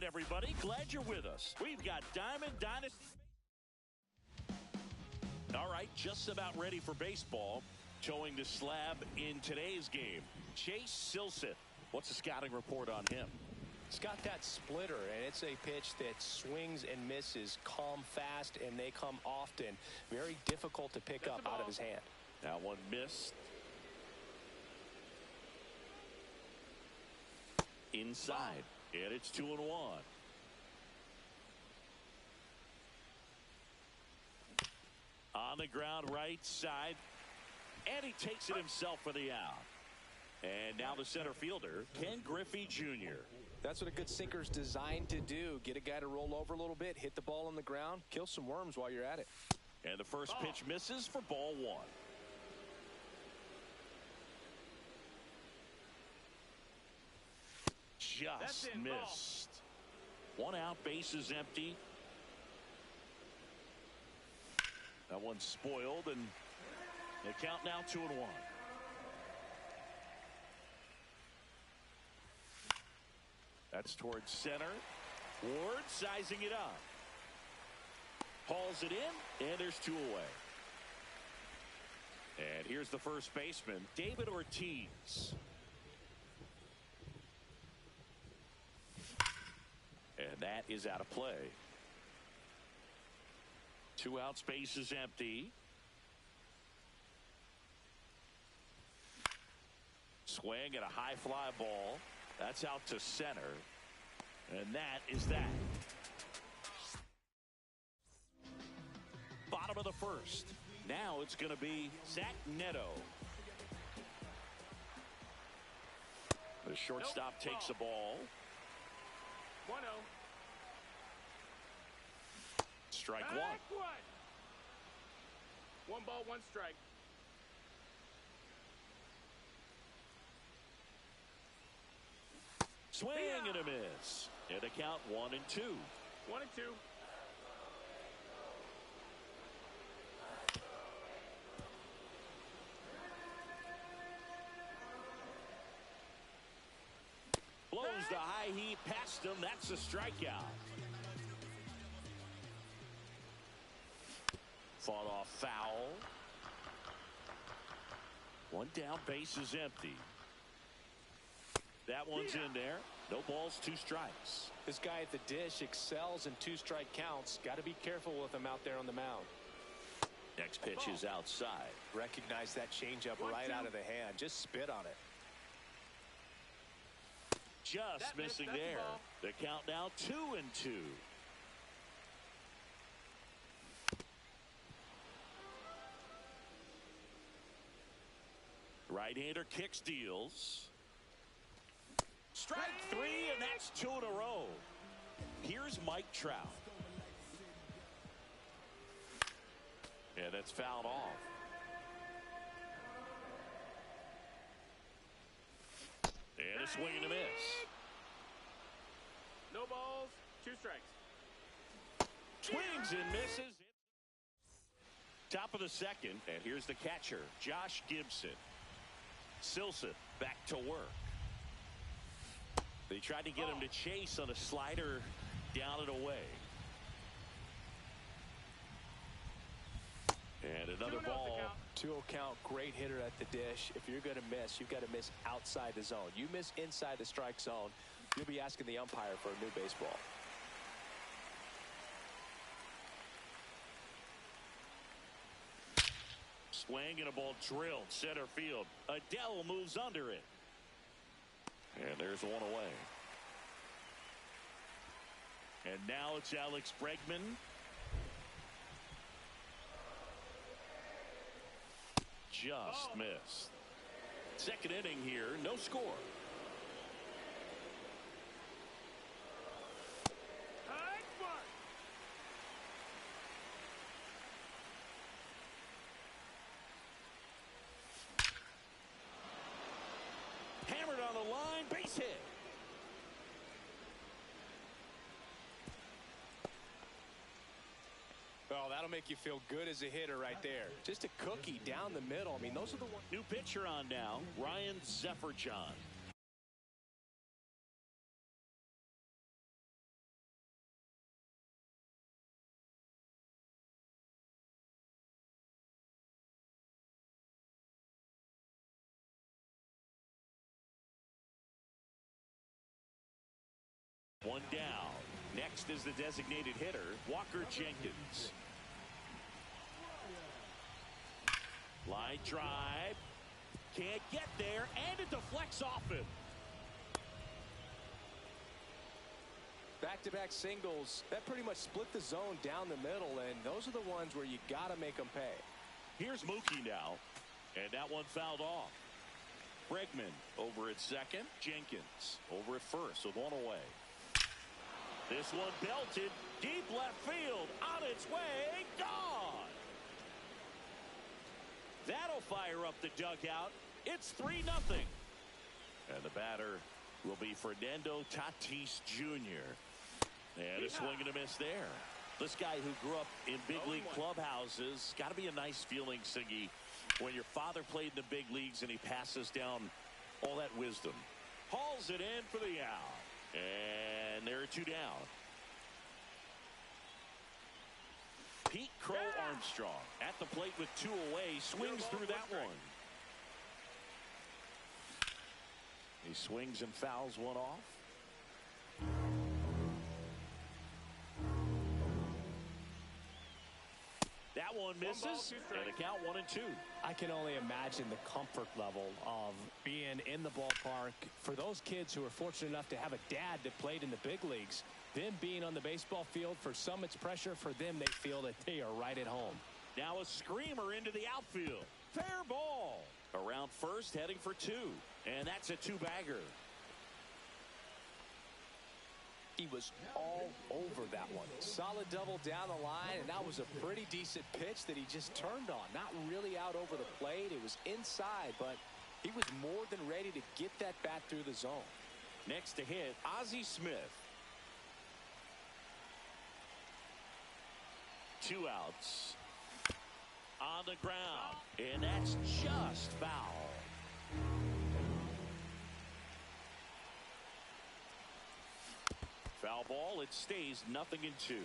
everybody. Glad you're with us. We've got Diamond Dynasty. All right, just about ready for baseball. Towing the slab in today's game, Chase Silseth. What's the scouting report on him? It's got that splitter, and it's a pitch that swings and misses, come fast, and they come often. Very difficult to pick up out of his hand. That one missed. Inside, and it's 2-1. On the ground, right side, and he takes it himself for the out. And now the center fielder, Ken Griffey Jr. That's what a good sinker's designed to do. Get a guy to roll over a little bit, hit the ball on the ground, kill some worms while you're at it. And the first pitch misses for ball one. Just missed. One out, bases empty. That one's spoiled, and the count now 2-1. That's towards center. Ward sizing it up. Hauls it in, and there's 2 away. And here's the first baseman, David Ortiz. And that is out of play. 2 outs, bases empty. Swing at a high fly ball. That's out to center. And that is that. Bottom of the first. Now it's going to be Zach Neto. The shortstop takes the ball. 1-0. Strike one. 1 ball, 1 strike. Swing and a miss. And a count 1-2. 1-2. Blows the high heat past him. That's a strikeout. Fought off foul. 1 down, bases empty. That one's in there. No balls, 2 strikes. This guy at the dish excels in 2-strike counts. Got to be careful with him out there on the mound. Next pitch is outside. Recognize that changeup right out of the hand. Just spit on it. Just missing there. The count now 2-2. Right-hander kicks, deals. Strike 3, and that's 2 in a row. Here's Mike Trout. And that's fouled off. And a swing and a miss. No balls, 2 strikes. Swings and misses. Top of the second, and here's the catcher, Josh Gibson. Silseth back to work. They tried to get him to chase on a slider down and away. And another ball. 2-0 count, great hitter at the dish. If you're going to miss, you've got to miss outside the zone. You miss inside the strike zone, you'll be asking the umpire for a new baseball. Swing and a ball drilled center field. Adele moves under it. And there's 1 away. And now it's Alex Bregman. Just missed. Second inning here, no score. Hammered on the line, base hit. Oh, that'll make you feel good as a hitter right there. Just a cookie down the middle. I mean, those are the ones. New pitcher on now, Ryan Zefferjohn. One down. Next is the designated hitter, Walker Jenkins. Line drive. Can't get there, and it deflects off him. Back-to-back singles, that pretty much split the zone down the middle, and those are the ones where you got to make them pay. Here's Mookie now, and that one fouled off. Bregman over at second. Jenkins over at first with one away. This one belted deep left field, on its way, gone. That'll fire up the dugout. It's 3-0. And the batter will be Fernando Tatis Jr. And a swing and a miss there. This guy who grew up in big league clubhouses, got to be a nice feeling, Siggy, when your father played in the big leagues and he passes down all that wisdom. Hauls it in for the out. And there are 2 down. Pete Crow Armstrong at the plate with 2 away. Swings through that one. He swings and fouls one off. That one misses, and the count 1-2. I can only imagine the comfort level of being in the ballpark for those kids who are fortunate enough to have a dad that played in the big leagues. Them being on the baseball field, for some it's pressure. For them, they feel that they are right at home. Now a screamer into the outfield. Fair ball. Around first, heading for 2. And that's a 2-bagger. He was all over that one. Solid double down the line, and that was a pretty decent pitch that he just turned on. Not really out over the plate. It was inside, but he was more than ready to get that bat through the zone. Next to hit, Ozzie Smith. 2 outs. On the ground, and that's just foul. Foul ball. It stays 0-2.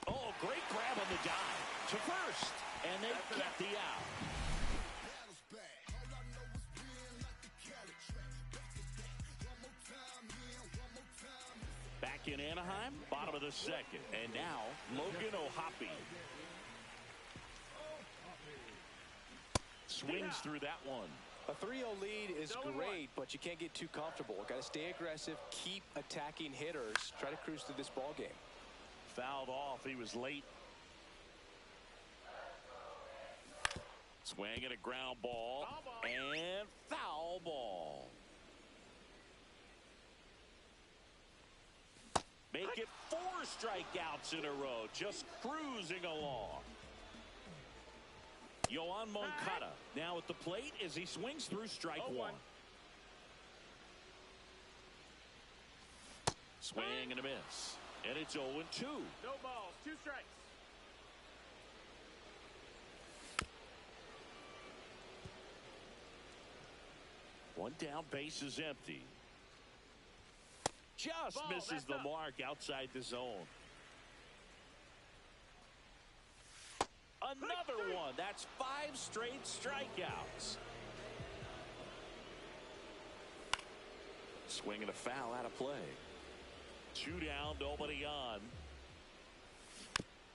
Oh, great grab on the dive to first, and they get the out. Back in Anaheim, bottom of the second, and now Logan O'Hoppe swings through that one. A 3-0 lead is great, but you can't get too comfortable. Got to stay aggressive, keep attacking hitters, try to cruise through this ball game. Fouled off. He was late. Swing and a ground ball, and foul ball. Make it 4 strikeouts in a row, just cruising along. Yoan Moncada now at the plate as he swings through strike 1. Swing and a miss. And it's 0-2. No balls, 2 strikes. One down, base is empty. Just misses the mark outside the zone. Another one. That's 5 straight strikeouts. Swing and a foul out of play. 2 down, nobody on.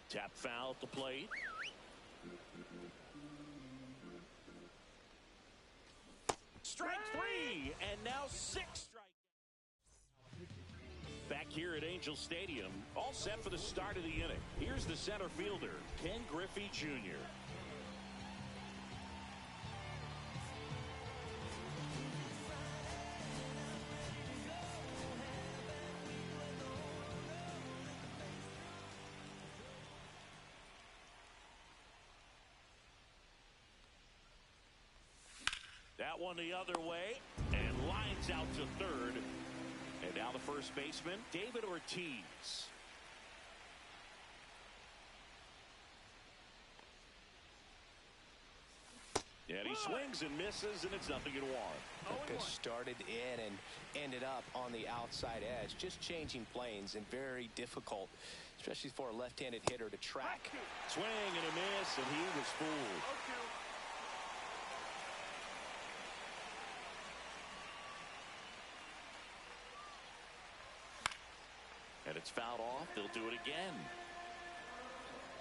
Tap foul at the plate. Strike 3, and now 6 strikeouts. Back here at Angel Stadium, all set for the start of the inning. Here's the center fielder, Ken Griffey Jr. That one the other way, and lines out to third. And now the first baseman, David Ortiz. And he swings and misses, and it's 0-1. That pitch started in and ended up on the outside edge, just changing planes, and very difficult, especially for a left-handed hitter to track. Swing and a miss, and he was fooled. Gets fouled off. They'll do it again.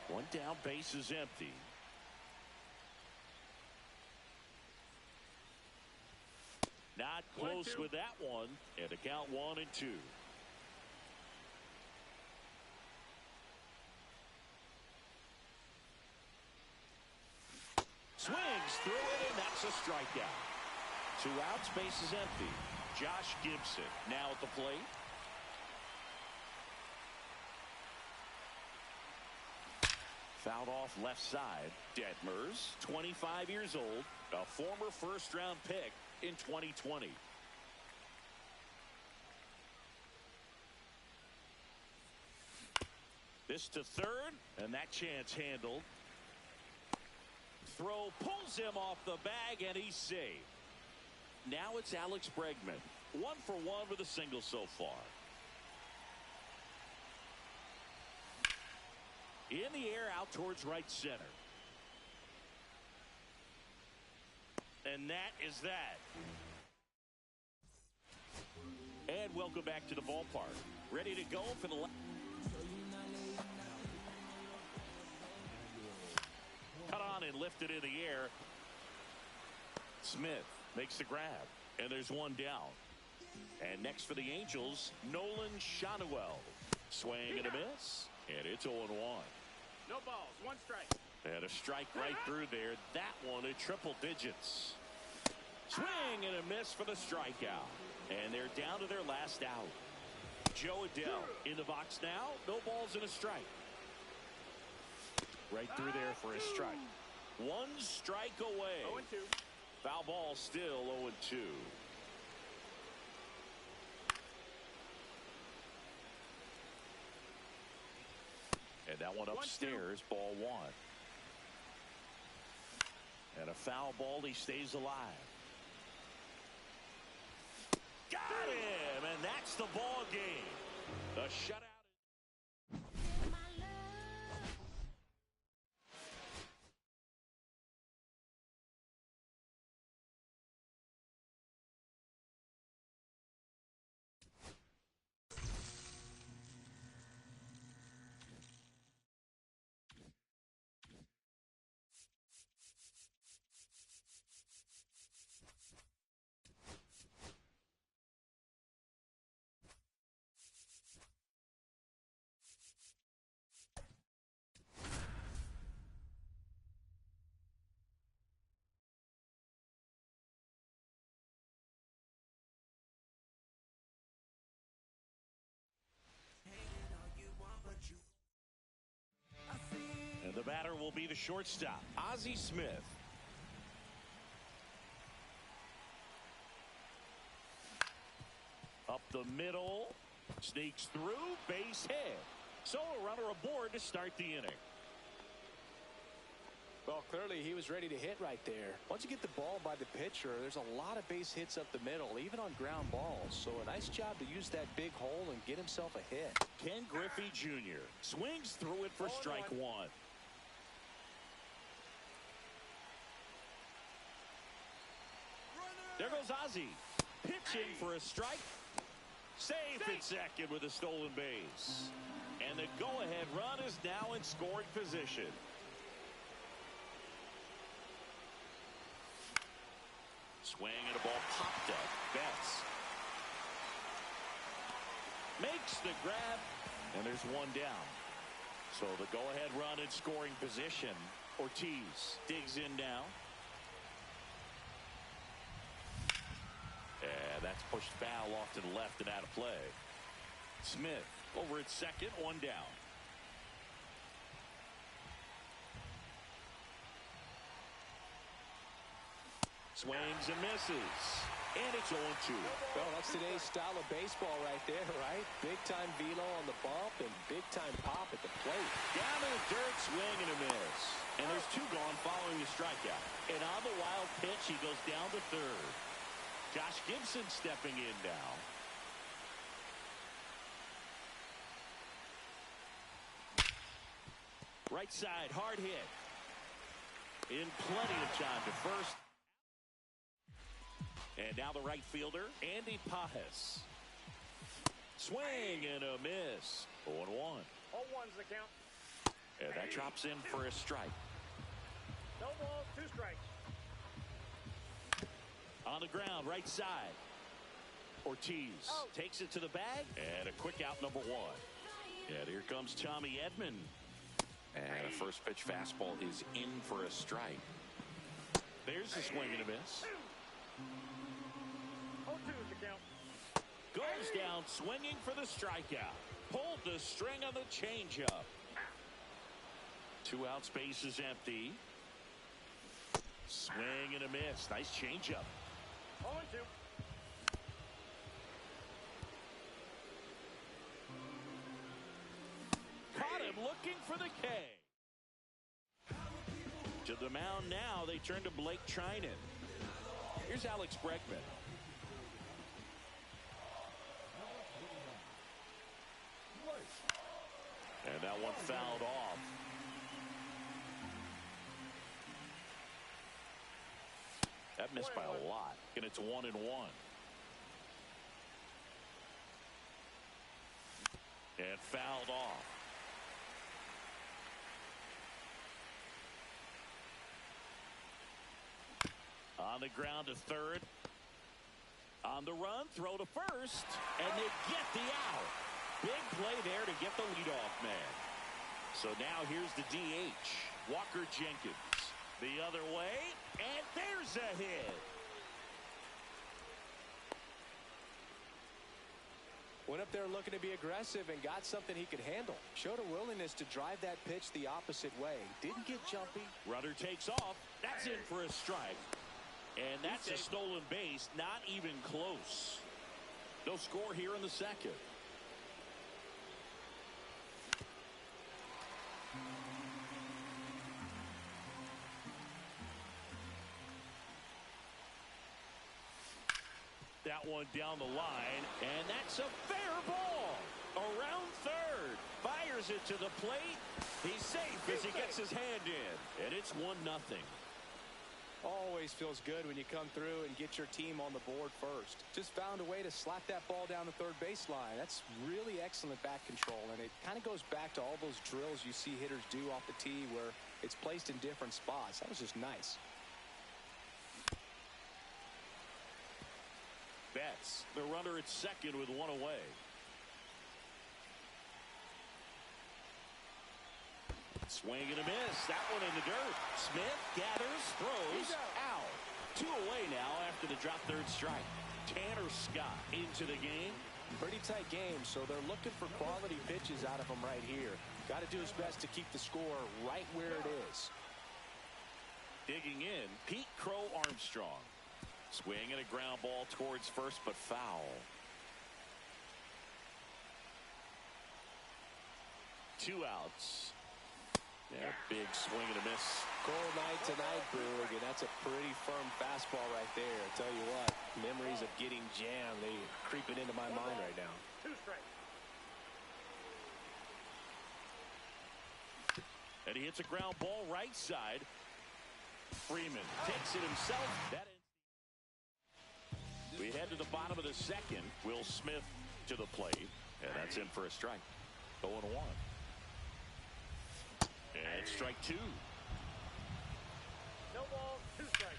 One down, base is empty. Not close with that one. And the count 1-2. Swings through it, and that's a strikeout. 2 outs, base is empty. Josh Gibson now at the plate. Fouled off left side. Detmers, 25 years old, a former first-round pick in 2020. This to third, and that chance handled. Throw pulls him off the bag, and he's safe. Now it's Alex Bregman. 1 for 1 with a single so far. In the air out towards right center. And that is that. And welcome back to the ballpark. Ready to go for the cut on and lifted in the air. Smith makes the grab, and there's one down. And next for the Angels, Nolan Schanuel. Swing and a miss, and it's 0-1. No balls, 1 strike. And a strike right through there. That one at triple digits. Swing and a miss for the strikeout. And they're down to their last out. Joe Adele in the box now. No balls and a strike. Right through there for a strike. 1 strike away. 0-2. Foul ball still 0-2. And that one upstairs, ball 1. And a foul ball, he stays alive. Got him, and that's the ball game. The shutout. And the batter will be the shortstop, Ozzie Smith. Up the middle, sneaks through, base hit. So a runner aboard to start the inning. Well, clearly he was ready to hit right there. Once you get the ball by the pitcher, there's a lot of base hits up the middle, even on ground balls. So a nice job to use that big hole and get himself a hit. Ken Griffey Jr. swings through it for strike 1. There goes Ozzie. Pitching for a strike. Safe at second with a stolen base. And the go-ahead run is now in scoring position. Swing and a ball popped up. Betts makes the grab, and there's one down. So the go-ahead run in scoring position. Ortiz digs in now. And that's pushed foul off to the left and out of play. Smith over at second, one down. Swings and misses. And it's 0-2. Well, that's today's style of baseball right there, right? Big-time velo on the bump and big-time pop at the plate. Down in the dirt, swing and a miss. And there's 2 gone following the strikeout. And on the wild pitch, he goes down to third. Josh Gibson stepping in now. Right side, hard hit. In plenty of time to first. And now the right fielder, Andy Pajes. Swing and a miss. 0-1. 0-1's the count. And that drops in for a strike. No balls, 2 strikes. On the ground, right side. Ortiz takes it to the bag. And a quick out, number 1. And here comes Tommy Edman. And a first pitch fastball is in for a strike. There's a swing and a miss. 0-2's the count. Goes down swinging for the strikeout. Pulled the string on the changeup. 2 outs, base is empty. Swing and a miss. Nice changeup. 0-2. Caught him looking for the K. To the mound now, they turn to Blake Trinan. Here's Alex Bregman. And that one fouled off. That missed by a lot. And it's 1-1. And fouled off. On the ground to third. On the run, throw to first. And they get the out. Big play there to get the leadoff man. So now here's the DH. Walker Jenkins. The other way. And there's a hit. Went up there looking to be aggressive and got something he could handle. Showed a willingness to drive that pitch the opposite way. Didn't get jumpy. Runner takes off. That's in for a strike. And that's a stolen base. Not even close. No score here in the second. That one down the line, and that's a fair ball. Around third, fires it to the plate. He's safe as he gets his hand in, and it's 1-0. Always feels good when you come through and get your team on the board first. Just found a way to slap that ball down the third baseline. That's really excellent bat control, and it kind of goes back to all those drills you see hitters do off the tee where it's placed in different spots. That was just nice. Betts, the runner at second with 1 away. Swing and a miss. That one in the dirt. Smith gathers, throws, out. 2 away now after the drop third strike. Tanner Scott into the game. Pretty tight game, so they're looking for quality pitches out of him right here. Got to do his best to keep the score right where it is. Digging in, Pete Crow Armstrong. Swing and a ground ball towards first, but foul. 2 outs. Yeah, big swing and a miss. Cold night tonight, Boog, and that's a pretty firm fastball right there. I tell you what, memories of getting jammed, they creeping into my mind right now. 2 strikes. And he hits a ground ball right side. Freeman takes it himself. We head to the bottom of the second. Will Smith to the plate. And that's in for a strike. 0-1. And strike 2. No balls, 2 strikes.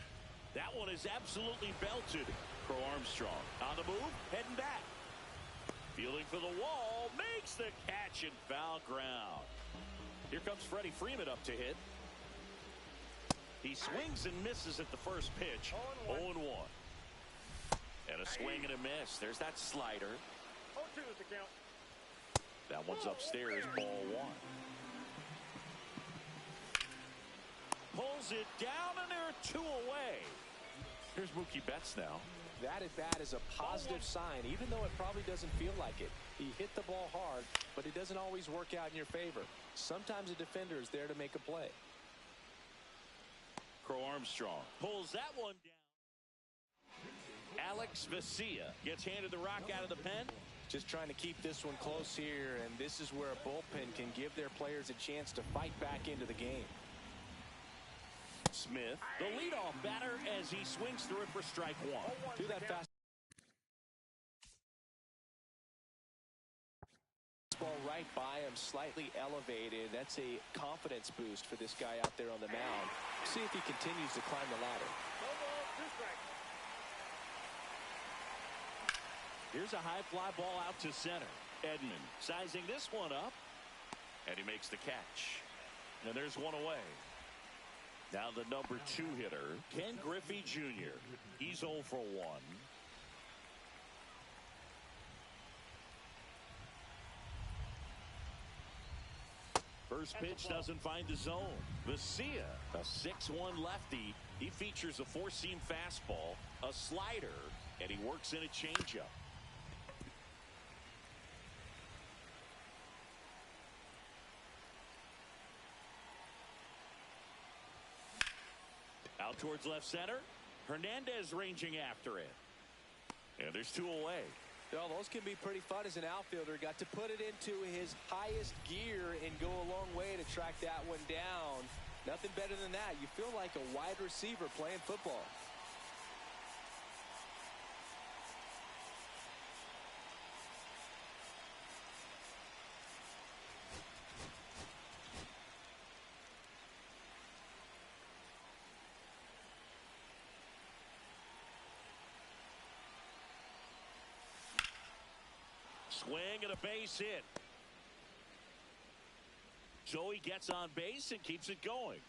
That one is absolutely belted. Crow Armstrong on the move, heading back. Fielding for the wall, makes the catch and foul ground. Here comes Freddie Freeman up to hit. He swings and misses at the first pitch. 0-1. And a swing and a miss. There's that slider. 0-2 is the count. That one's upstairs, ball 1. Pulls it down, and there are 2 away. Here's Mookie Betts now. That at bat is a positive sign, even though it probably doesn't feel like it. He hit the ball hard, but it doesn't always work out in your favor. Sometimes a defender is there to make a play. Crow Armstrong pulls that one down. Alex Vesia gets handed the rock out of the pen. Just trying to keep this one close here, and this is where a bullpen can give their players a chance to fight back into the game. Smith, the leadoff batter, as he swings through it for strike 1. Do that fast. by him, slightly elevated. That's a confidence boost for this guy out there on the mound. See if he continues to climb the ladder. No ball, 2 strikes. Here's a high fly ball out to center. Edman sizing this one up, and he makes the catch. And there's one away. Now the number 2 hitter, Ken Griffey Jr. He's 0 for 1. First pitch doesn't find the zone. Vesia, a 6'1 lefty. He features a 4-seam fastball, a slider, and he works in a changeup. Out towards left center. Hernandez ranging after it. And there's 2 away. Well, those can be pretty fun as an outfielder. Got to put it into his highest gear and go a long way to track that one down. Nothing better than that. You feel like a wide receiver playing football. Swing and a base hit. Joey gets on base and keeps it going.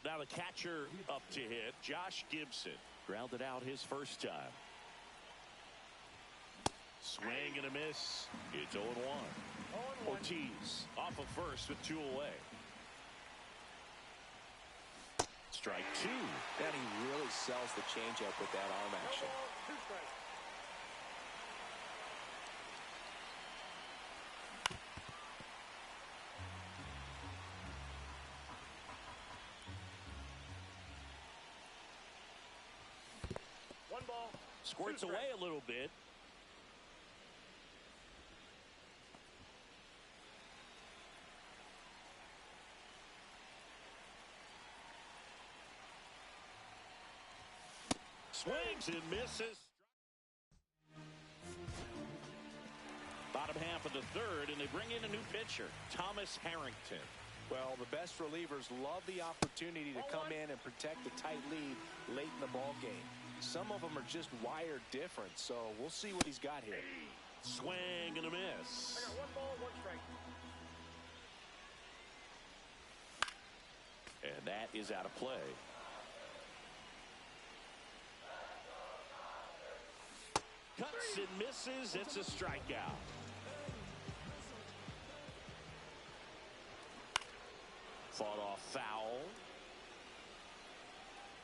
Now the catcher up to hit, Josh Gibson. Grounded out his first time. Swing and a miss. It's 0-1. Ortiz off of first with 2 away. Strike 2. And he really sells the changeup with that arm action. No ball, 2 strikes. One ball. Squirts 2 away strikes. a little bit. Swings and misses. Bottom half of the third, and they bring in a new pitcher, Thomas Harrington. Well, the best relievers love the opportunity to come in and protect the tight lead late in the ball game. Some of them are just wired different, so we'll see what he's got here. Swing and a miss. I got 1 ball, 1 strike. And that is out of play. Cuts and misses. It's a strikeout. Fought off foul.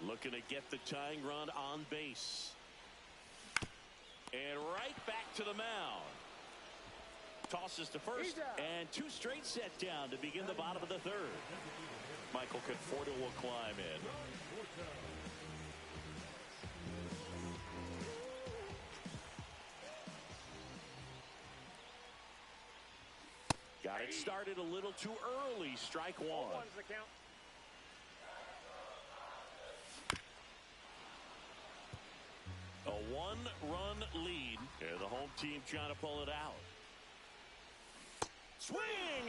Looking to get the tying run on base. And right back to the mound. Tosses to first, and 2 straight set down to begin the bottom of the third. Michael Conforto will climb in. Got it started a little too early. Strike 1. 1's the count. A 1-run lead, and the home team trying to pull it out. Swing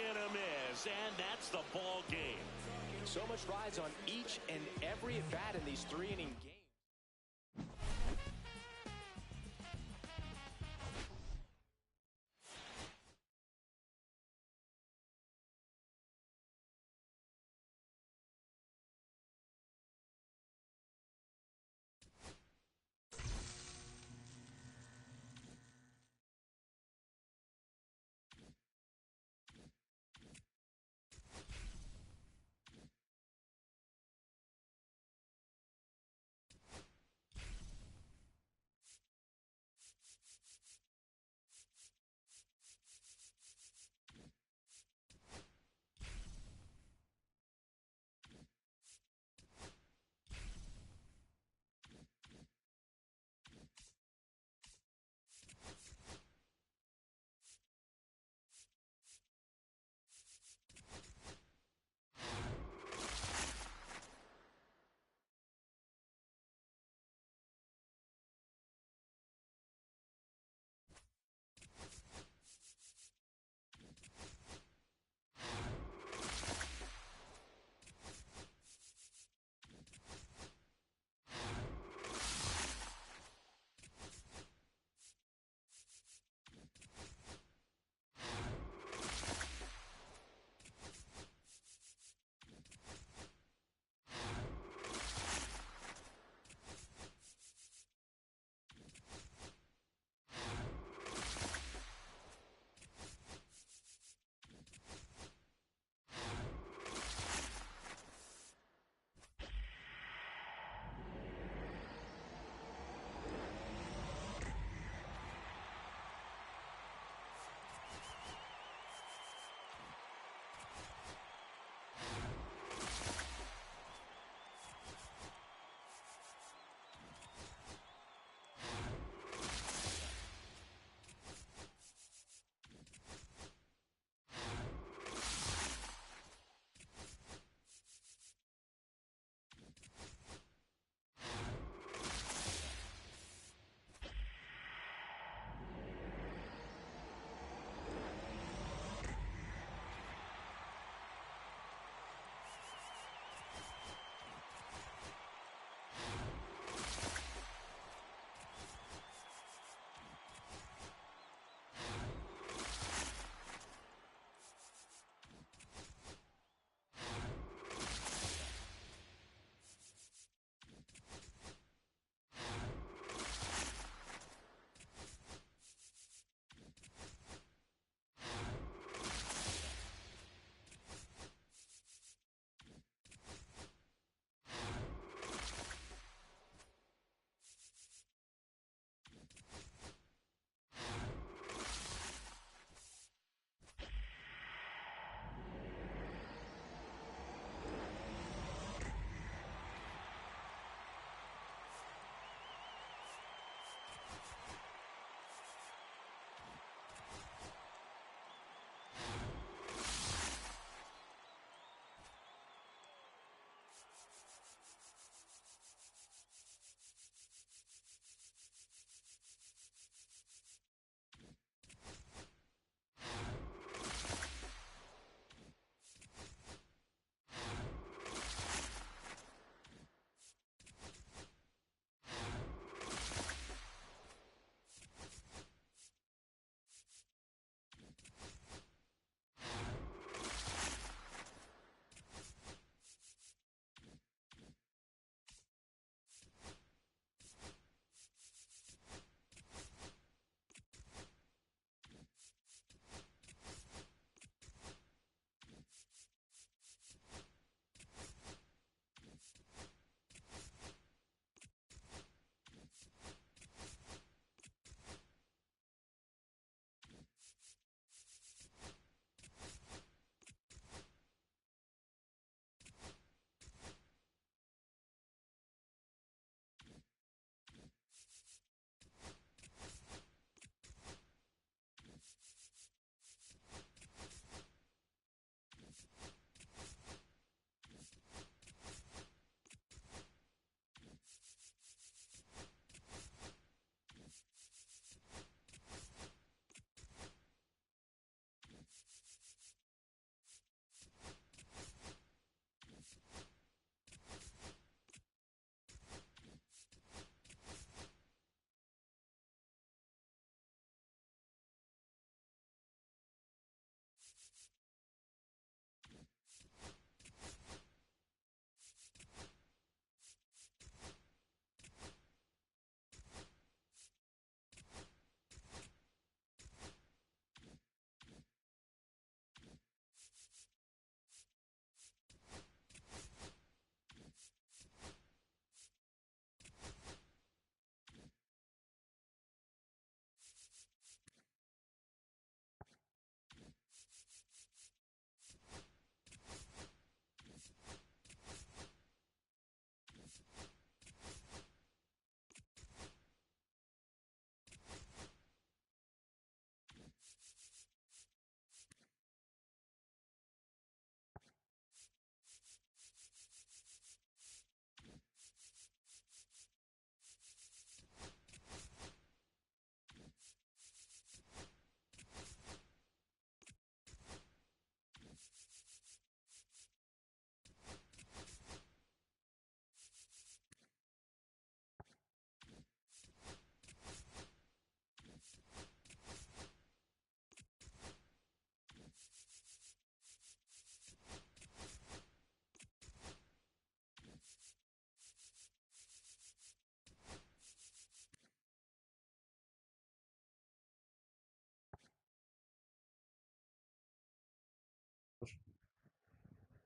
and a miss, and that's the ball game. So much rides on each and every at bat in these 3-inning games.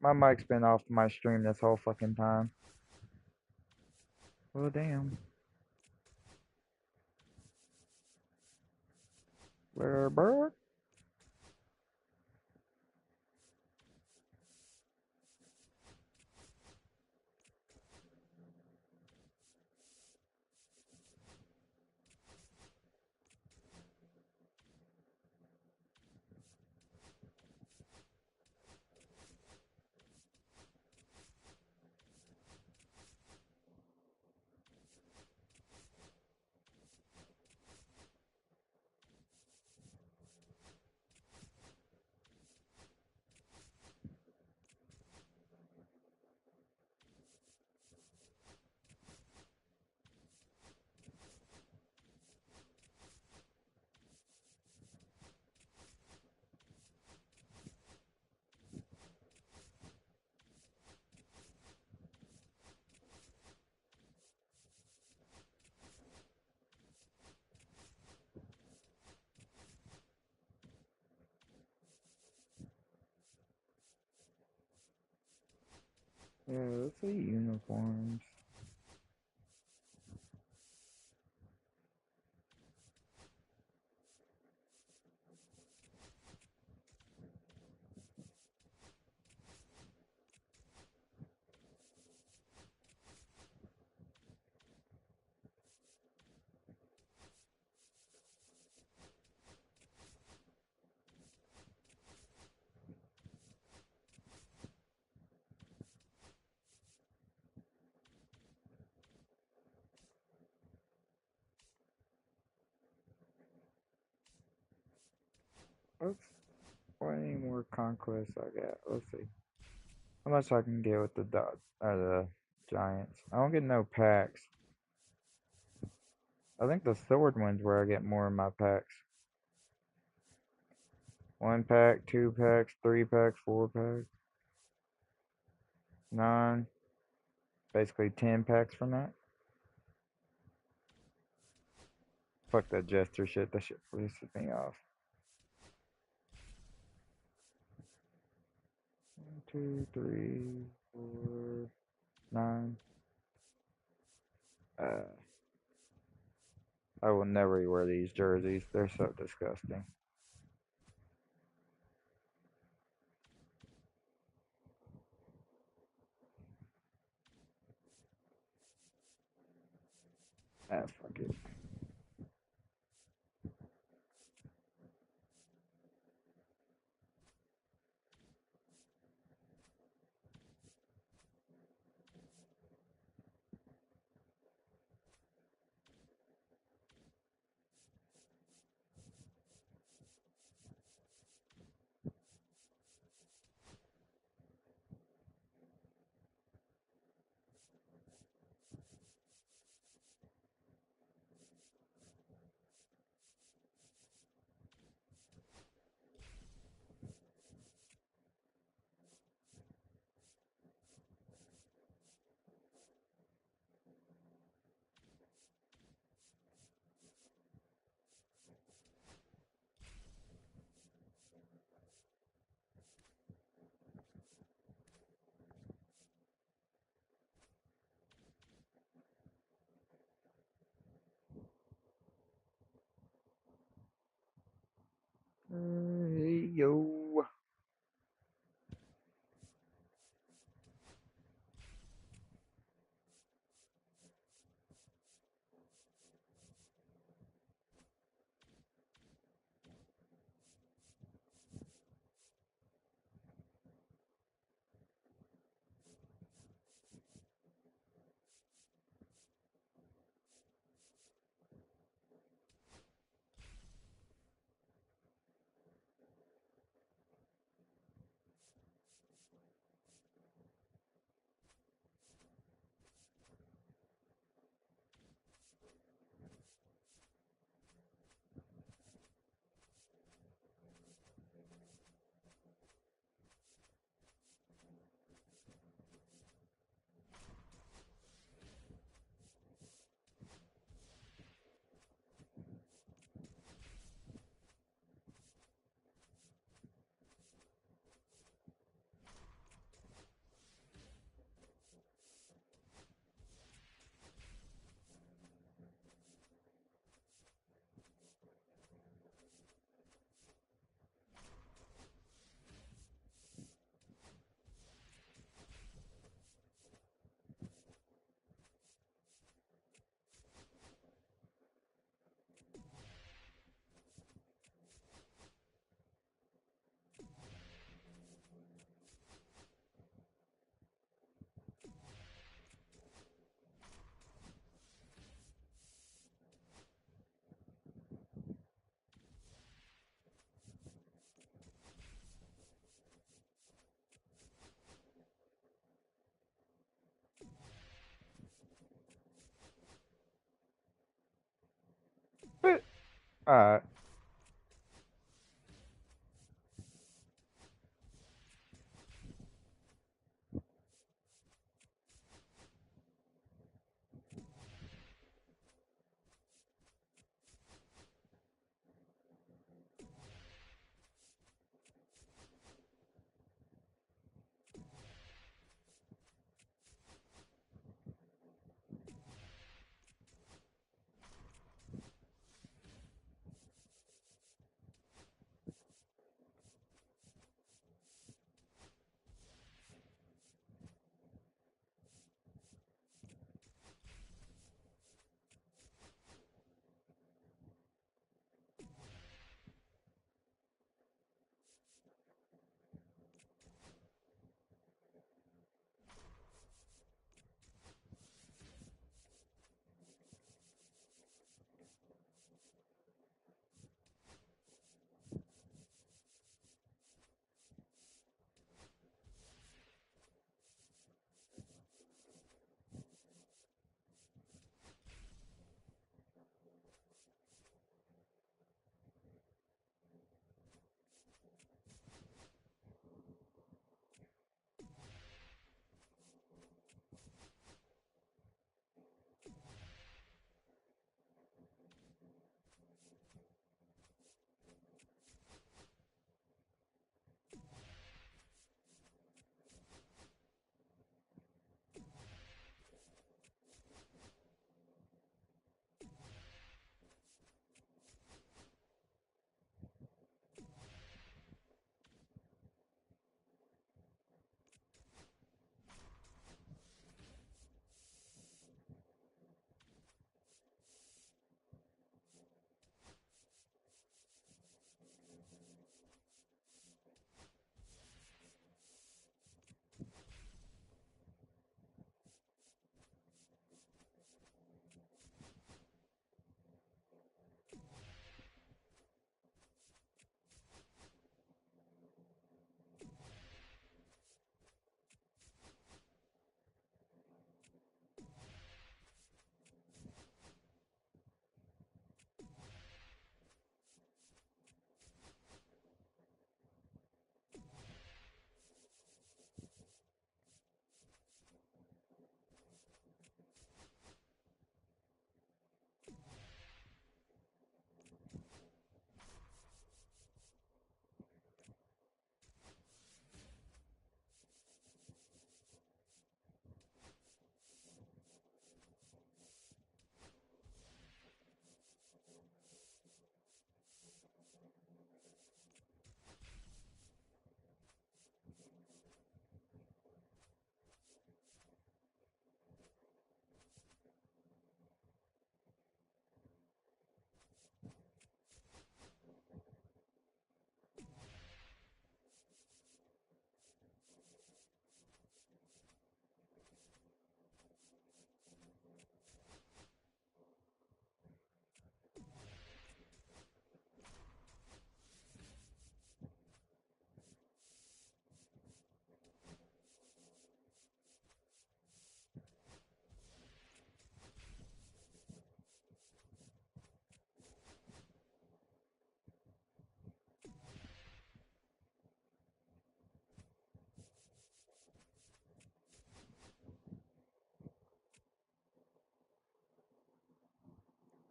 My mic's been off my stream this whole fucking time. Well, damn. Where, bird? Yeah, let's see uniforms. Let's. What any more conquests I got? Let's see. How much I can get with the the Giants. I don't get no packs. I think the sword one's where I get more of my packs. 1 pack, 2 packs, 3 packs, 4 packs. 9. Basically 10 packs from that. Fuck that Jester shit. That shit pisses me off. 1, 2, 3, 4, 9. I will never wear these jerseys. They're so disgusting. Fuck it. Alright.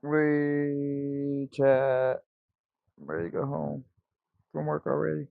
We chat. Ready to go home from work already?